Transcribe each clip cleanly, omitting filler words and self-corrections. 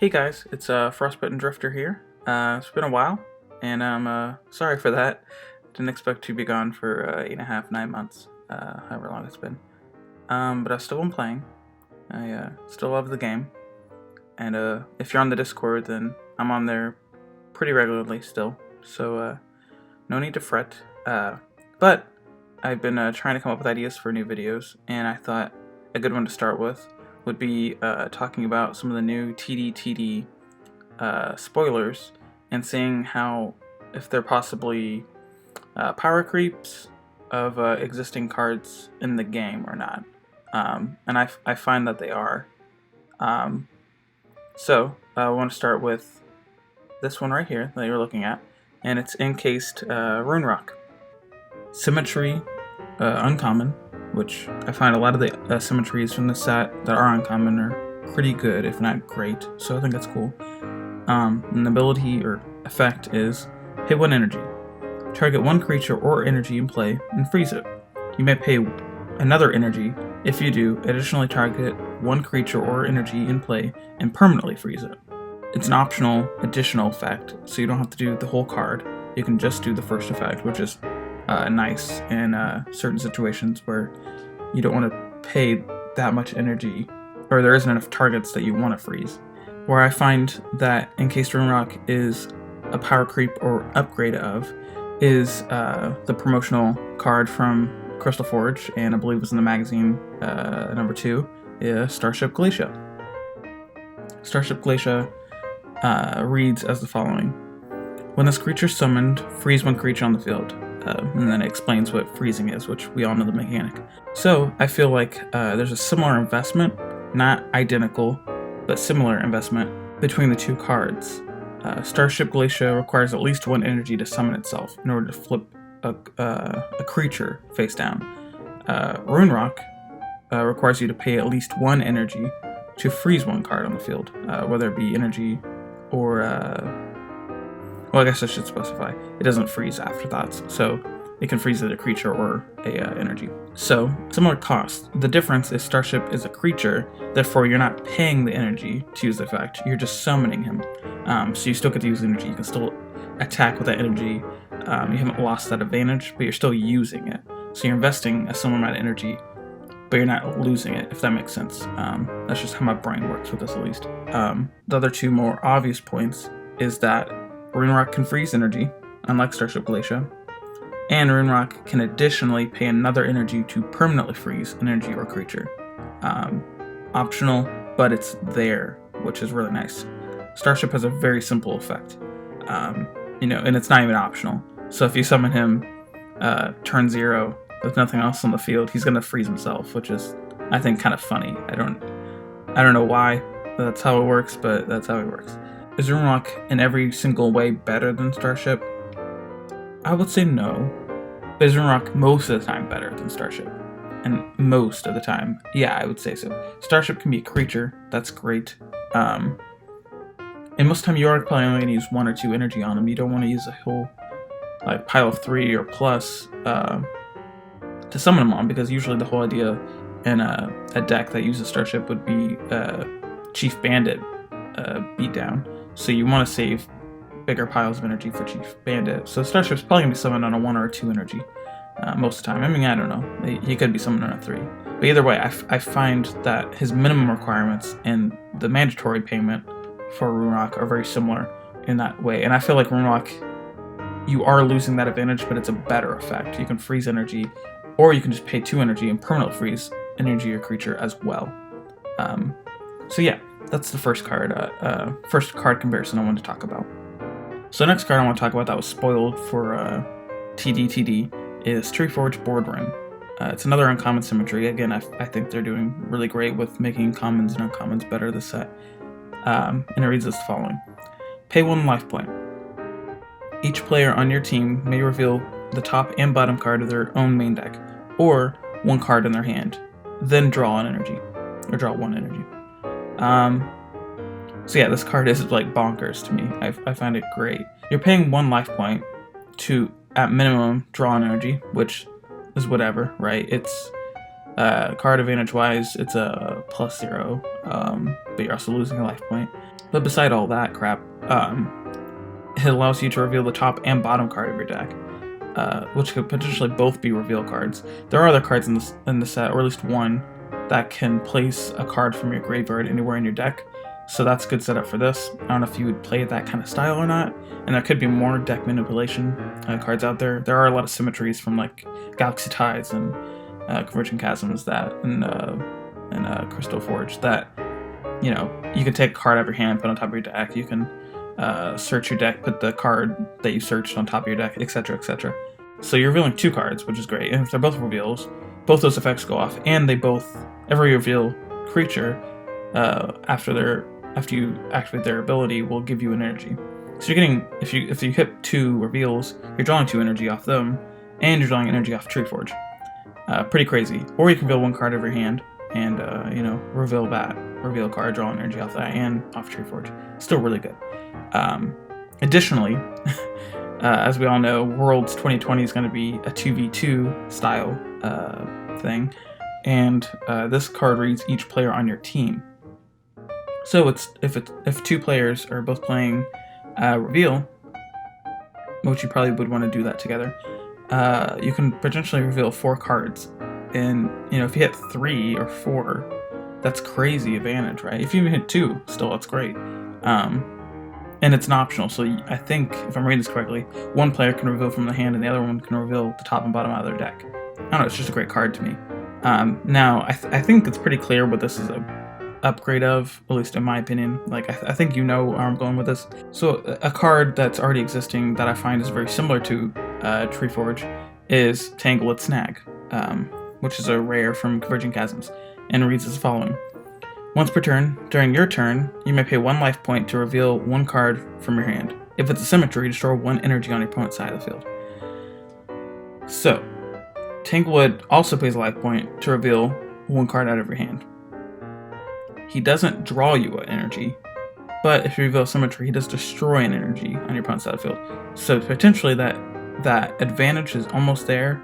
Hey guys, it's Frostbitten Drifter here. It's been a while, and I'm sorry for that. Didn't expect to be gone for 8.5, 9 months, however long it's been. But I've still been playing. I still love the game, and if you're on the Discord, then I'm on there pretty regularly still. So no need to fret. But I've been trying to come up with ideas for new videos, and I thought a good one to start with would be talking about some of the new TD spoilers and seeing how, if they're possibly power creeps of existing cards in the game or not. And I find that they are. So I want to start with this one right here that you're looking at, and it's encased Rune Rock. Symmetry, uncommon, which I find a lot of the symmetries from this set that are uncommon are pretty good, if not great, so I think that's cool. An ability or effect is pay 1 energy. Target 1 creature or energy in play and freeze it. You may pay another energy. If you do, additionally target 1 creature or energy in play and permanently freeze it. It's an optional additional effect, so you don't have to do the whole card. You can just do the first effect, which is nice in certain situations where you don't want to pay that much energy, or there isn't enough targets that you want to freeze. Where I find that Encased Rune Rock is a power creep or upgrade of is the promotional card from Crystal Forge, and I believe it was in the magazine number 2, Starship Glacia. Starship Glacia reads as the following. When this creature is summoned, freeze 1 creature on the field. And then it explains what freezing is, which we all know the mechanic. So I feel like there's a similar investment, not identical, but similar investment between the two cards. Starship Glacia requires at least 1 energy to summon itself in order to flip a creature face down. Rune Rock requires you to pay at least 1 energy to freeze 1 card on the field, whether it be energy or well, I guess I should specify. It doesn't freeze afterthoughts, so it can freeze a creature or a energy. So, similar cost. The difference is Starship is a creature, therefore you're not paying the energy to use the effect, you're just summoning him. So you still get to use energy, you can still attack with that energy. You haven't lost that advantage, but you're still using it. So you're investing a similar amount of energy, but you're not losing it, if that makes sense. That's just how my brain works with this, at least. The other two more obvious points is that Rune Rock can freeze energy, unlike Starship Glacia, and Rune Rock can additionally pay another energy to permanently freeze an energy or creature. Optional, but it's there, which is really nice. Starship has a very simple effect, and it's not even optional. So if you summon him turn 0 with nothing else on the field, he's gonna freeze himself, which is, I think, kind of funny. I don't know why that's how it works, but that's how it works. Is Rune Rock in every single way better than Starship? I would say no. But is Rune Rock most of the time better than Starship? And most of the time, yeah, I would say so. Starship can be a creature, that's great. And most of the time you are probably only going to use 1 or 2 energy on him. You don't want to use a whole pile of 3 or plus to summon him on, because usually the whole idea in a deck that uses Starship would be Chief Bandit beatdown. So you want to save bigger piles of energy for Chief Bandit. So Starship's probably going to be summoned on a 1 or a 2 energy most of the time. I mean, I don't know. He could be summoned on a 3. But either way, I find that his minimum requirements and the mandatory payment for Rune Rock are very similar in that way. And I feel like Rune Rock, you are losing that advantage, but it's a better effect. You can freeze energy, or you can just pay 2 energy and permanently freeze energy or creature as well. So yeah. That's the first card comparison I wanted to talk about. So the next card I want to talk about that was spoiled for TD is Treeforge Boardroom. It's another uncommon symmetry. Again, I think they're doing really great with making commons and uncommons better this set. And it reads as the following. Pay 1 life point. Each player on your team may reveal the top and bottom card of their own main deck, or 1 card in their hand, then draw an energy, or draw 1 energy. So yeah, this card is bonkers to me. I find it great. You're paying 1 life point to, at minimum, draw an energy, which is whatever, right? It's card advantage wise, it's a +0, but you're also losing a life point. But beside all that crap, it allows you to reveal the top and bottom card of your deck, which could potentially both be reveal cards. There are other cards in the set, or at least one, that can place a card from your graveyard anywhere in your deck. So that's a good setup for this. I don't know if you would play that kind of style or not, and there could be more deck manipulation cards out there. There are a lot of symmetries from like Galaxy Tides and Converging Chasms and Crystal Forge that, you know, you can take a card out of your hand, put on top of your deck. You can search your deck, put the card that you searched on top of your deck, etc., etc. So you're revealing 2 cards, which is great. And if they're both reveals, both those effects go off, and every reveal creature after you activate their ability will give you an energy. So you're getting, if you hit 2 reveals, you're drawing 2 energy off them, and you're drawing energy off Tree Forge. Pretty crazy. Or you can reveal 1 card of your hand and reveal a card, draw energy off that, and off Tree Forge. Still really good. Additionally, as we all know, Worlds 2020 is going to be a 2v2 style thing, and this card reads each player on your team. So if 2 players are both playing reveal, which you probably would want to do that together, you can potentially reveal 4 cards, and if you hit 3 or 4, that's crazy advantage, right? If you even hit 2, still that's great. And it's an optional, so I think, if I'm reading this correctly, 1 player can reveal from the hand and the other one can reveal the top and bottom out of their deck. I don't know, it's just a great card to me. Now, I think it's pretty clear what this is a upgrade of, at least in my opinion. Like, I think you know where I'm going with this. So a card that's already existing that I find is very similar to Tree Forge is Tanglewood Snag, which is a rare from Converging Chasms, and it reads as following. Once per turn, during your turn, you may pay 1 life point to reveal 1 card from your hand. If it's a symmetry, destroy 1 energy on your opponent's side of the field. So, Tanglewood also pays a life point to reveal 1 card out of your hand. He doesn't draw you an energy, but if you reveal symmetry, he does destroy an energy on your opponent's side of the field. So potentially that advantage is almost there,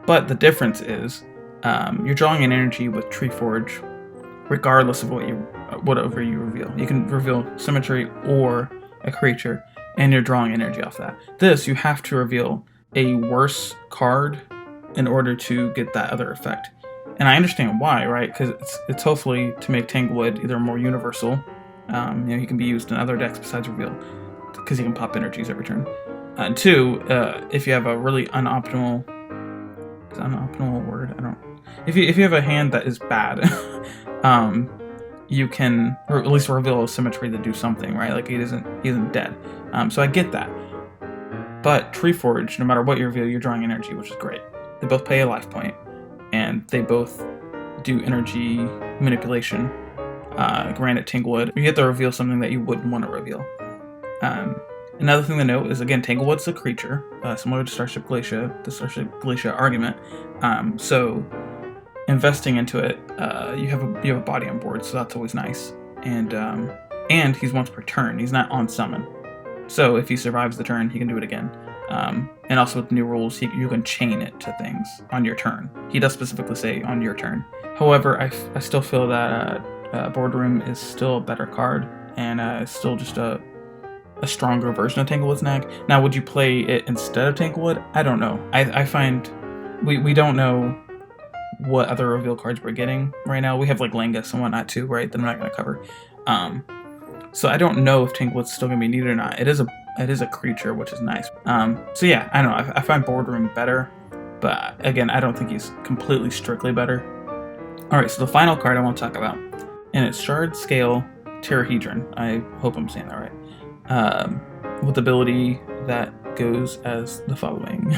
but the difference is you're drawing an energy with Tree Forge, regardless of whatever you reveal. You can reveal symmetry or a creature, and you're drawing energy off that. This, you have to reveal a worse card in order to get that other effect. And I understand why, right? Because it's hopefully to make Tanglewood either more universal. He can be used in other decks besides reveal, because he can pop energies every turn. And 2, if you have a really unoptimal word, I don't. If you have a hand that is bad, you can at least reveal a symmetry to do something, right? Like he isn't dead. So I get that. But Tree Forge, no matter what you reveal, you're drawing energy, which is great. They both pay a life point, and they both do energy manipulation. Granted, Tanglewood, you get to reveal something that you wouldn't want to reveal. Another thing to note is, again, Tanglewood's a creature, similar to Starship Glacier, the Starship Glacier argument. So investing into it, you have a body on board, so that's always nice. And he's once per turn. He's not on summon. So if he survives the turn, he can do it again. And also with the new rules, you can chain it to things on your turn. He does specifically say on your turn. However, I still feel that Boardroom is still a better card, and it's still just a stronger version of Tanglewood Snag. Now, would you play it instead of Tanglewood? I don't know. I find we don't know what other reveal cards we're getting right now. We have like Langus and whatnot too, right? That I'm not going to cover. So I don't know if Tanglewood's still going to be needed or not. It is a creature, which is nice. So yeah, I don't know. I find Boardroom better, but again, I don't think he's completely strictly better. All right, so the final card I want to talk about, and it's Shard Scale Terrahedron. I hope I'm saying that right. With the ability that goes as the following.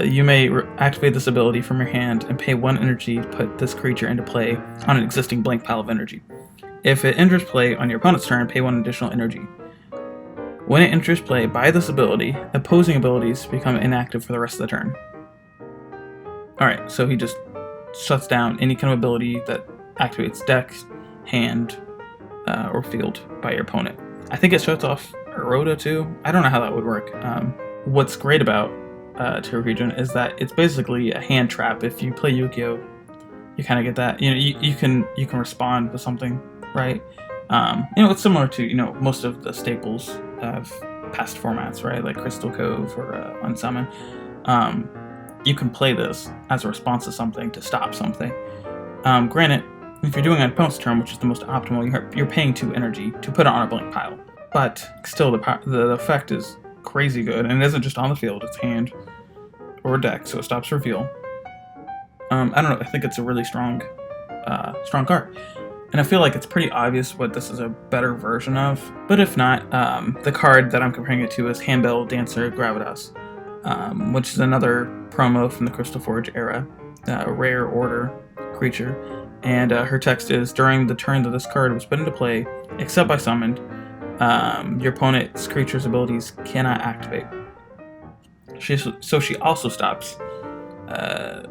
You may activate this ability from your hand and pay 1 energy to put this creature into play on an existing blank pile of energy. If it enters play on your opponent's turn, pay 1 additional energy. When it enters play by this ability, opposing abilities become inactive for the rest of the turn. Alright, so he just shuts down any kind of ability that activates deck, hand, or field by your opponent. I think it shuts off Eroda too. I don't know how that would work. What's great about Terrahedron is that it's basically a hand trap. If you play Yu-Gi-Oh, you kind of get that. You can respond with something, right? It's similar to, most of the staples of past formats, right? Like Crystal Cove or Unsummon. You can play this as a response to something to stop something. Granted, if you're doing an opponent's turn, which is the most optimal, you're paying 2 energy to put it on a blank pile. But still, the effect is crazy good, and it isn't just on the field; it's hand or deck, so it stops reveal. I don't know. I think it's a really strong card. And I feel like it's pretty obvious what this is a better version of. But if not, the card that I'm comparing it to is Handbell Dancer Gravitas, which is another promo from the Crystal Forge era, rare order creature. And her text is, during the turn that this card was put into play, except by summoned, your opponent's creature's abilities cannot activate. So she also stops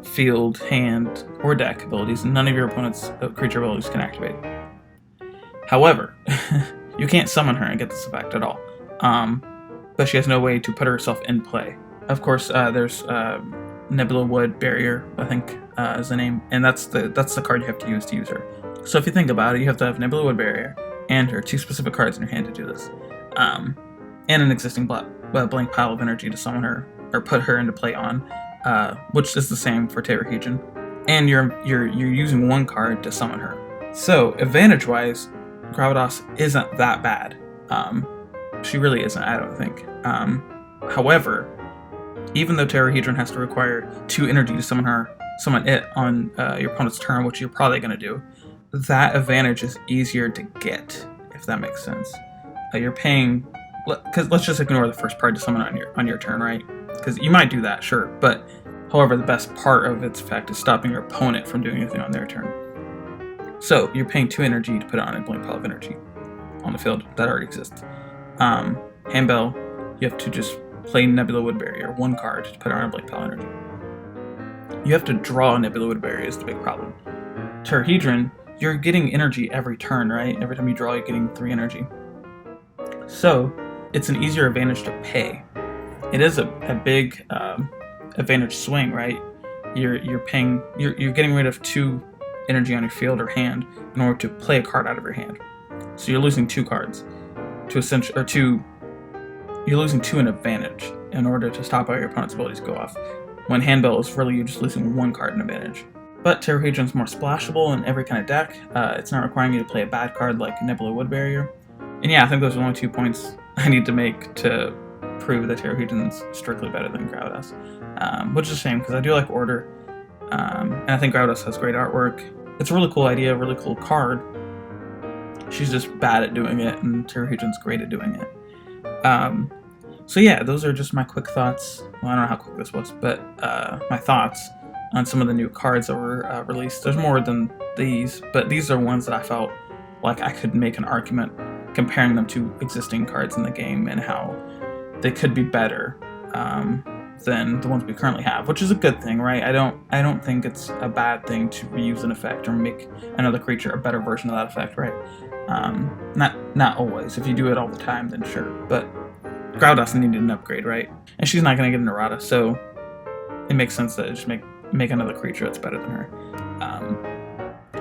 field, hand, or deck abilities, and none of your opponent's creature abilities can activate. However, you can't summon her and get this effect at all. But she has no way to put herself in play. Of course, there's Nebula Wood Barrier, I think is the name, and that's the card you have to use her. So if you think about it, you have to have Nebula Wood Barrier and her 2 specific cards in your hand to do this, and an existing blank pile of energy to summon her or put her into play on. Which is the same for Terrahedron, and you're using 1 card to summon her. So advantage-wise, Gravitas isn't that bad. She really isn't, I don't think. However, even though Terrahedron has to require 2 energy to summon it on your opponent's turn, which you're probably going to do, that advantage is easier to get, if that makes sense. You're paying, because let's just ignore the first part to summon on your turn, right? Because you might do that, sure, but however, the best part of its effect is stopping your opponent from doing anything on their turn. So you're paying 2 energy to put it on a blank pile of energy on the field that already exists. Handbell, you have to just play Nebula Wood Barrier, 1 card to put it on a blank pile of energy. You have to draw Nebula Wood Barrier is the big problem. Terrahedron, you're getting energy every turn, right? Every time you draw, you're getting 3 energy. So it's an easier advantage to pay. It is a big advantage swing, right? You're getting rid of 2 energy on your field or hand in order to play a card out of your hand. So you're losing 2 cards you're losing 2 in advantage in order to stop all your opponent's abilities to go off. When Handbell is really you're just losing 1 card in advantage. But Terrahedron's more splashable in every kind of deck. It's not requiring you to play a bad card like Nebula Wood Barrier. And yeah, I think those are the only 2 points I need to make to prove that Terrahedron's strictly better than Gravitas, which is a shame because I do like Order, and I think Gravitas has great artwork. It's a really cool idea, a really cool card. She's just bad at doing it, and Terrahedron's great at doing it. So yeah, those are just my quick thoughts. Well, I don't know how quick this was, but my thoughts on some of the new cards that were released. There's more than these, but these are ones that I felt like I could make an argument comparing them to existing cards in the game and how they could be better than the ones we currently have, which is a good thing, right? I don't think it's a bad thing to reuse an effect or make another creature a better version of that effect, right? Not always. If you do it all the time, then sure. But Gravitas needed an upgrade, right? And she's not going to get an errata, so it makes sense to just make another creature that's better than her.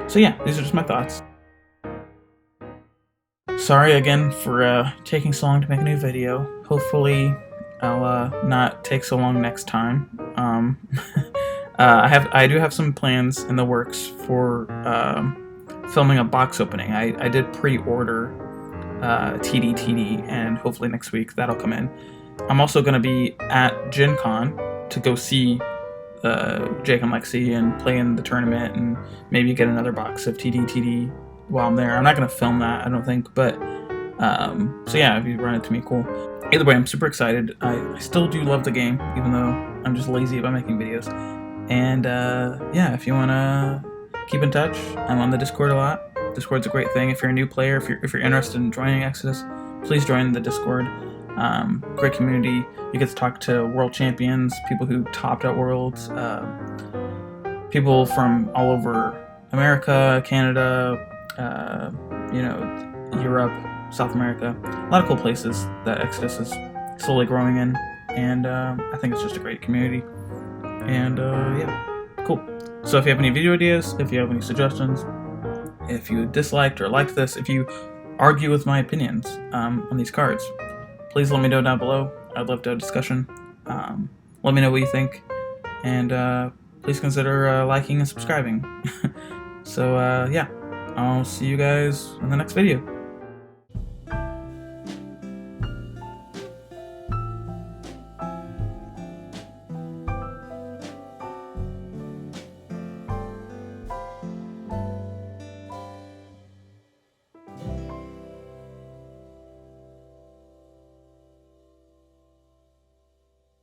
So yeah, these are just my thoughts. Sorry again for taking so long to make a new video. Hopefully I'll not take so long next time. I do have some plans in the works for filming a box opening. I did pre-order TD, and hopefully next week that'll come in. I'm also going to be at Gen Con to go see Jake and Lexi and play in the tournament and maybe get another box of TD while I'm there. I'm not going to film that, I don't think, but so yeah, if you run into me, cool. Either way, I'm super excited. I still do love the game, even though I'm just lazy about making videos. And yeah, if you want to keep in touch, I'm on the Discord a lot. Discord's a great thing. If you're a new player, if you're interested in joining Exodus, please join the Discord. Great community. You get to talk to world champions, people who topped out worlds, people from all over America, Canada, Europe, South America. A lot of cool places that Exodus is slowly growing in, and I think it's just a great community. And yeah, cool. So if you have any video ideas, if you have any suggestions, if you disliked or liked this, if you argue with my opinions on these cards, please let me know down below. I'd love to have a discussion. Let me know what you think, and please consider liking and subscribing. So yeah, I'll see you guys in the next video.